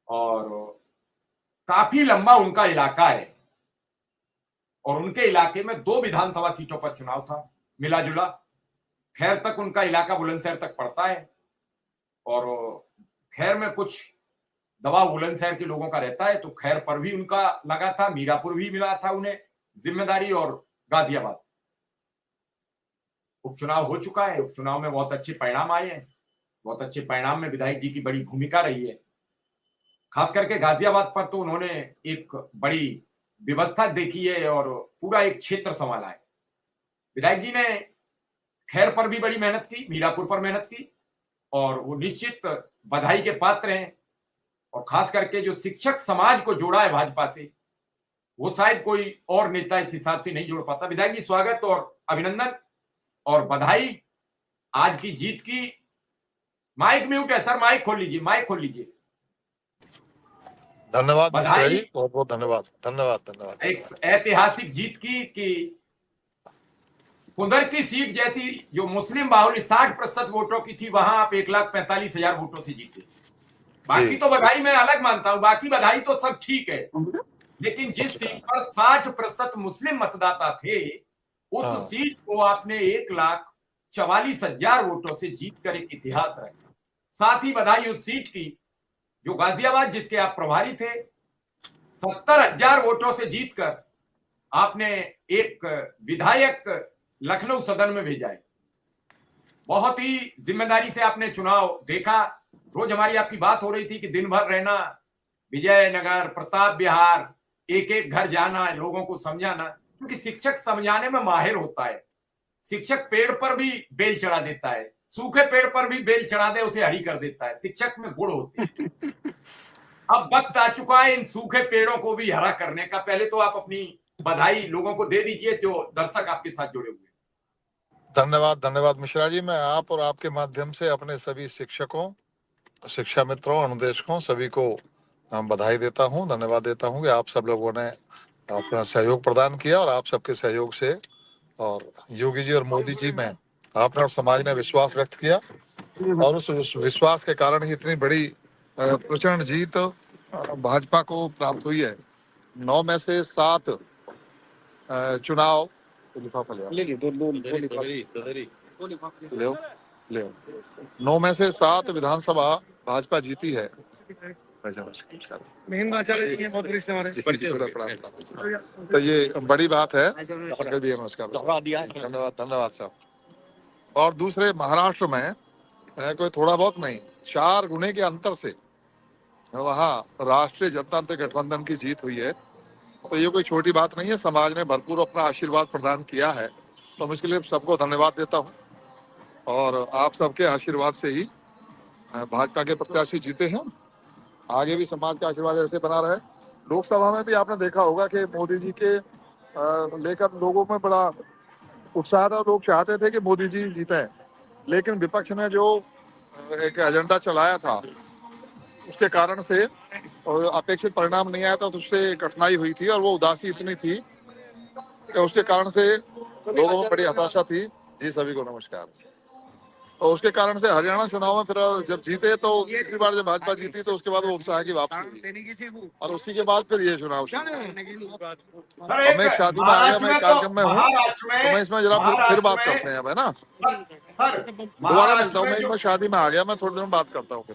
और काफी लंबा उनका इलाका है और उनके इलाके में 2 विधानसभा सीटों पर चुनाव था मिला जुला। खैर तक उनका इलाका बुलंदशहर तक पड़ता है और खैर में कुछ दबाव बुलंदशहर के लोगों का रहता है, तो खैर पर भी उनका लगा था, मीरापुर भी मिला था उन्हें जिम्मेदारी और गाजियाबाद। उपचुनाव हो चुका है, उपचुनाव में बहुत अच्छे परिणाम आए हैं। बहुत अच्छे परिणाम में विधायक जी की बड़ी भूमिका रही है। खास करके गाजियाबाद पर तो उन्होंने एक बड़ी व्यवस्था देखी है और पूरा एक क्षेत्र संभाला है। विधायक जी ने खैर पर भी बड़ी मेहनत की, मीरापुर पर मेहनत की और वो निश्चित बधाई के पात्र हैं। और खास करके जो शिक्षक समाज को जोड़ा है भाजपा से, वो शायद कोई और नेता इस हिसाब से नहीं जोड़ पाता। विधायक जी स्वागत और अभिनंदन और बधाई आज की जीत की। माइक म्यूट है सर, माइक खोल लीजिए, माइक खोल लीजिए। धन्यवाद मिश्रा जी, बधाई, बहुत बहुत धन्यवाद धन्यवाद धन्यवाद। एक ऐतिहासिक जीत की कि कुंदर की सीट जैसी जो मुस्लिम बाहुल्य 60% वोटों की थी, वहां आप 1,45,000 वोटों से जीते। बाकी तो बधाई मैं अलग मानता हूं, बाकी बधाई तो सब ठीक है, लेकिन जिस सीट पर 60% मुस्लिम मतदाता थे, उस सीट को आपने 1,44,000 वोटों से जीत कर एक इतिहास रखा। साथ ही बधाई उस सीट की जो गाजियाबाद, जिसके आप प्रभारी थे, 70,000 वोटों से जीतकर आपने एक विधायक लखनऊ सदन में भेजा है। बहुत ही जिम्मेदारी से आपने चुनाव देखा। रोज हमारी आपकी बात हो रही थी कि दिन भर रहना विजयनगर, प्रताप विहार, एक एक घर जाना, लोगों को समझाना, क्योंकि शिक्षक समझाने में माहिर होता है। शिक्षक पेड़ पर भी बेल चढ़ा देता है, सूखे पेड़ पर भी बेल चढ़ा दे उसे हरी कर देता है। शिक्षक में गुण होते हैं। अब वक्त आ चुका है इन सूखे पेड़ों को भी हरा करने का। पहले तो आप अपनी बधाई लोगों को दे दीजिए जो दर्शक आपके साथ जुड़े हुए। धन्यवाद धन्यवाद मिश्रा जी। मैं आप और आपके माध्यम से अपने सभी शिक्षकों, शिक्षा मित्रों, अनुदेशकों सभी को बधाई देता हूं, धन्यवाद देता हूं कि आप सब लोगों ने अपना सहयोग प्रदान किया और आप सबके सहयोग से और योगी जी और मोदी जी में आपने और समाज ने विश्वास व्यक्त किया और उस विश्वास के कारण ही इतनी बड़ी प्रचंड जीत भाजपा को प्राप्त हुई है। 9 में से 7 चुनाव ले 9 में से 7 विधानसभा भाजपा जीती है। तो ये बड़ी बात है। नमस्कार, धन्यवाद धन्यवाद साहब। और दूसरे महाराष्ट्र में कोई थोड़ा बहुत नहीं, 4 गुने के अंतर से वहाँ राष्ट्रीय जनतांत्रिक गठबंधन की जीत हुई है। तो ये कोई छोटी बात नहीं है। समाज ने भरपूर अपना आशीर्वाद प्रदान किया है, तो मैं इसके लिए सबको धन्यवाद देता हूँ। और आप सबके आशीर्वाद से ही भाजपा के प्रत्याशी जीते हैं। आगे भी समाज का आशीर्वाद ऐसे बना रहे। लोकसभा में भी आपने देखा होगा कि मोदी जी के लेकर लोगों में बड़ा उत्साह था। लोग चाहते थे कि मोदी जी जीते, लेकिन विपक्ष ने जो एक एजेंडा चलाया था उसके कारण से अपेक्षित परिणाम नहीं आया था, तो उससे कठिनाई हुई थी और वो उदासी इतनी थी कि उसके कारण से लोगों में बड़ी हताशा थी। जी सभी को नमस्कार। और उसके कारण से हरियाणा चुनाव में फिर जब जीते तो तीसरी बार जब भाजपा जीती तो उसके बाद वो उत्साह की वापसी हुई और उसी के बाद फिर ये चुनाव मैं शादी में आ गया, मैं कार्यक्रम में हूँ, तो मैं इसमें जरा फिर बात करते हैं अब, है ना सर। दोबारा मिलता हूँ। मैं शादी में आ गया, मैं थोड़ी देर में बात करता हूँ।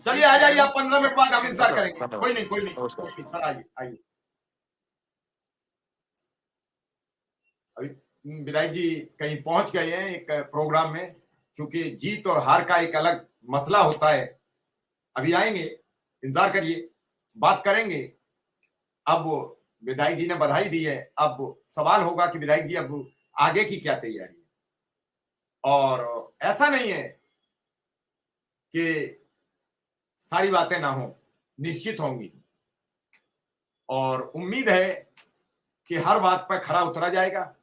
चलिए आ जाइए आप, 15 मिनट बाद हम इंतजार करेंगे। कोई नहीं कोई नहीं सर, आइए आइए। अभी विधायक जी कहीं पहुंच गए हैं एक प्रोग्राम में, क्योंकि जीत और हार का एक अलग मसला होता है। अभी आएंगे, इंतजार करिए, बात करेंगे। अब विधायक जी ने बधाई दी है, अब सवाल होगा कि विधायक जी अब आगे की क्या तैयारी है। और ऐसा नहीं है कि सारी बातें ना हो, निश्चित होंगी और उम्मीद है कि हर बात पर खरा उतरा जाएगा।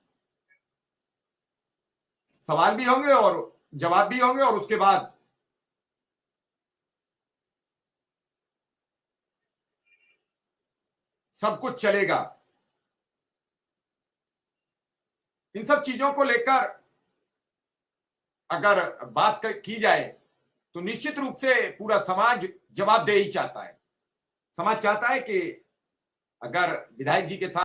सवाल भी होंगे और जवाब भी होंगे और उसके बाद सब कुछ चलेगा। इन सब चीजों को लेकर अगर बात की जाए तो निश्चित रूप से पूरा समाज जवाबदेही चाहता है। समाज चाहता है कि अगर विधायक जी के साथ